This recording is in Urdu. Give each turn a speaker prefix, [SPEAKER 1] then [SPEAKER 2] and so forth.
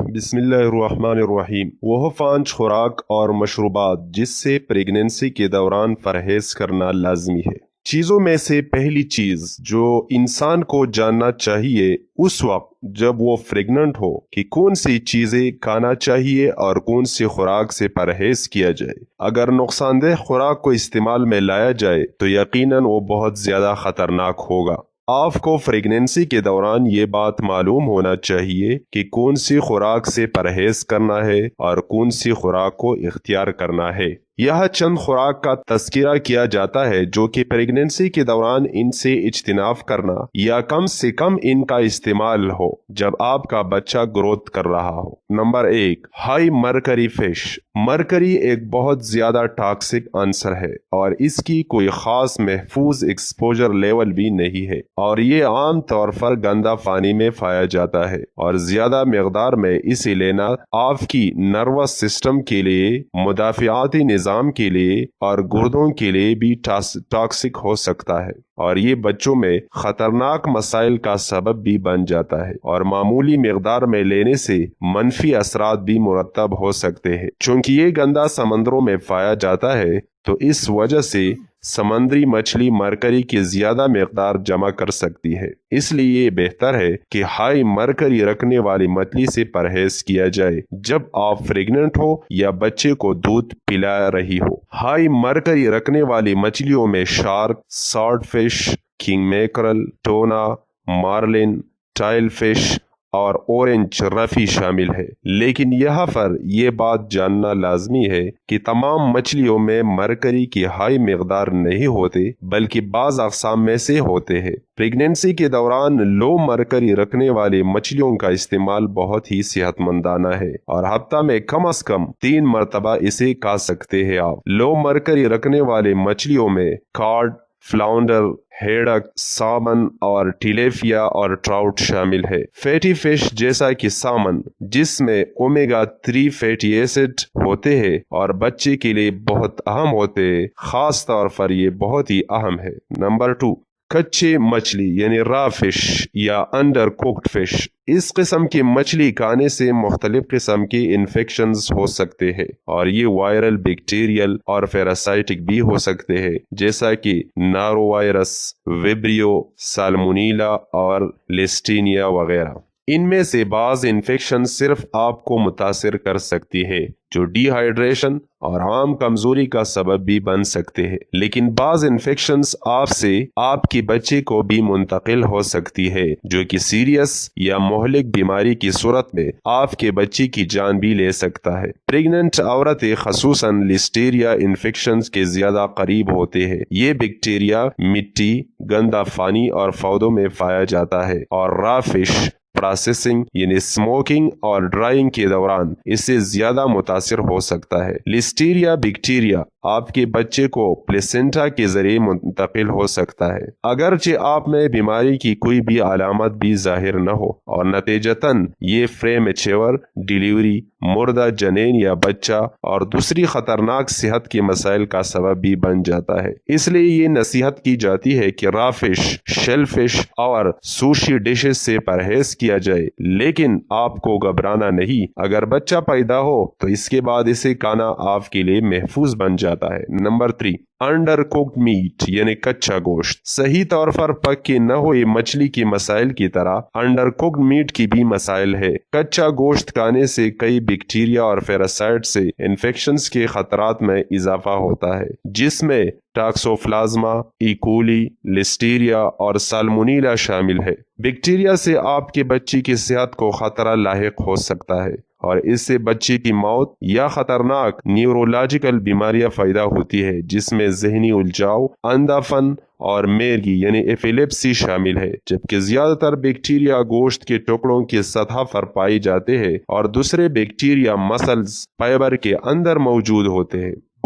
[SPEAKER 1] بسم اللہ الرحمن الرحیم۔ وہ 5 خوراک اور مشروبات جس سے پریگننسی کے دوران پرہیز کرنا لازمی ہے۔ چیزوں میں سے پہلی چیز جو انسان کو جاننا چاہیے اس وقت جب وہ پریگننٹ ہو کہ کون سی چیزیں کھانا چاہیے اور کون سی خوراک سے پرہیز کیا جائے۔ اگر نقصان دہ خوراک کو استعمال میں لایا جائے تو یقیناً وہ بہت زیادہ خطرناک ہوگا۔ آپ کو پریگننسی کے دوران یہ بات معلوم ہونا چاہیے کہ کون سی خوراک سے پرہیز کرنا ہے اور کون سی خوراک کو اختیار کرنا ہے۔ یہاں چند خوراک کا تذکرہ کیا جاتا ہے جو کہ پریگننسی کے دوران ان سے اجتناب کرنا یا کم سے کم ان کا استعمال ہو جب آپ کا بچہ گروتھ کر رہا ہو۔ Number 1، high mercury fish. Mercury ایک بہت زیادہ ٹاکسک عنصر ہے اور اس کی کوئی خاص محفوظ ایکسپوجر لیول بھی نہیں ہے، اور یہ عام طور پر گندا پانی میں پایا جاتا ہے، اور زیادہ مقدار میں اسے لینا آپ کی نروس سسٹم کے لیے، مدافعاتی نظام کے لیے اور گردوں کے لیے بھی ٹاکسک ہو سکتا ہے، اور یہ بچوں میں خطرناک مسائل کا سبب بھی بن جاتا ہے، اور معمولی مقدار میں لینے سے منفی اثرات بھی مرتب ہو سکتے ہیں۔ چونکہ یہ گندا سمندروں میں پایا جاتا ہے تو اس وجہ سے سمندری مچھلی مرکری کی زیادہ مقدار جمع کر سکتی ہے، اس لیے یہ بہتر ہے کہ ہائی مرکری رکھنے والی مچھلی سے پرہیز کیا جائے جب آپ پریگننٹ ہو یا بچے کو دودھ پلا رہی ہو۔ ہائی مرکری رکھنے والی مچھلیوں میں shark, salt fish, king mackerel, ٹونا، مارلن، ٹائل فش اور اورنج رفی شامل ہے۔ لیکن یہاں پر یہ بات جاننا لازمی ہے کہ تمام مچھلیوں میں مرکری کی ہائی مقدار نہیں ہوتے، بلکہ بعض اقسام میں سے ہوتے ہیں۔ پریگننسی کے دوران لو مرکری رکھنے والی مچھلیوں کا استعمال بہت ہی صحت مندانہ ہے، اور ہفتہ میں کم از کم 3 مرتبہ اسے کھا سکتے ہیں آپ۔ لو مرکری رکھنے والی مچھلیوں میں کارڈ، فلاؤنڈر، ہیڈک، سامن اور ٹیلیفیا اور ٹراؤٹ شامل ہے۔ فیٹی فش جیسا کہ سامن، جس میں اومیگا 3 فیٹی ایسڈ ہوتے ہیں اور بچے کے لیے بہت اہم ہوتے ہیں، خاص طور پر یہ بہت ہی اہم ہے۔ نمبر 2، کچے مچھلی یعنی را فش یا انڈر کوکڈ فش۔ اس قسم کی مچھلی کھانے سے مختلف قسم کے انفیکشنز ہو سکتے ہیں، اور یہ وائرل، بیکٹیریل اور پیراسائٹک بھی ہو سکتے ہیں، جیسا کہ نارو وائرس، ویبریو، سالمونیلا اور لیسٹینیا وغیرہ۔ ان میں سے بعض انفیکشن صرف آپ کو متاثر کر سکتی ہے، جو ڈی ہائیڈریشن اور عام کمزوری کا سبب بھی بن سکتے ہیں، لیکن بعض انفیکشنز آپ سے آپ کے بچے کو بھی منتقل ہو سکتی ہے، جو کہ سیریس یا مہلک بیماری کی صورت میں آپ کے بچے کی جان بھی لے سکتا ہے۔ پریگننٹ عورتیں خصوصاً لسٹیریا انفیکشنز کے زیادہ قریب ہوتے ہیں۔ یہ بیکٹیریا مٹی، گندا پانی اور پودوں میں پایا جاتا ہے، اور را فش پروسیسنگ یعنی سموکنگ اور ڈرائنگ کے دوران اس سے زیادہ متاثر ہو سکتا ہے۔ لسٹیریا بیکٹیریا آپ کے بچے کو پلیسنٹا کے ذریعے منتقل ہو سکتا ہے، اگرچہ آپ میں بیماری کی کوئی بھی علامت بھی ظاہر نہ ہو، اور نتیجتاً یہ پریمیچور ڈیلیوری، مردہ جنین یا بچہ اور دوسری خطرناک صحت کے مسائل کا سبب بھی بن جاتا ہے۔ اس لیے یہ نصیحت کی جاتی ہے کہ را فش، شیل فش اور سوشی ڈشز سے پرہیز کیا جائے، لیکن آپ کو گھبرانا نہیں۔ اگر بچہ پیدا ہو تو اس کے بعد اسے کھانا آپ کے لیے محفوظ بن جاتا ہے۔ نمبر 3، انڈر کوکڈ میٹ یعنی کچا گوشت۔ صحیح طور پر پک کے نہ ہوئی مچھلی کی مسائل کی طرح انڈر کوکڈ میٹ کی بھی مسائل ہے۔ کچا گوشت کھانے سے کئی بیکٹیریا اور پیراسائٹ سے انفیکشنز کے خطرات میں اضافہ ہوتا ہے، جس میں ٹاکسوپلازما، ایکولی، لسٹیریا اور سالمونیلا شامل ہے۔ بیکٹیریا سے آپ کے بچے کی صحت کو خطرہ لاحق ہو سکتا ہے، اور اس سے بچے کی موت یا خطرناک نیورولوجیکل بیماریاں پیدا ہوتی ہے، جس میں ذہنی الجھاؤ، اندھا پن اور میرگی یعنی ایپیلیپسی شامل ہے۔ جبکہ زیادہ تر بیکٹیریا گوشت کے ٹکڑوں کی سطح پر پائی جاتے ہیں، اور دوسرے بیکٹیریا مسلز، فائبر کے اندر موجود ہوتے ہیں۔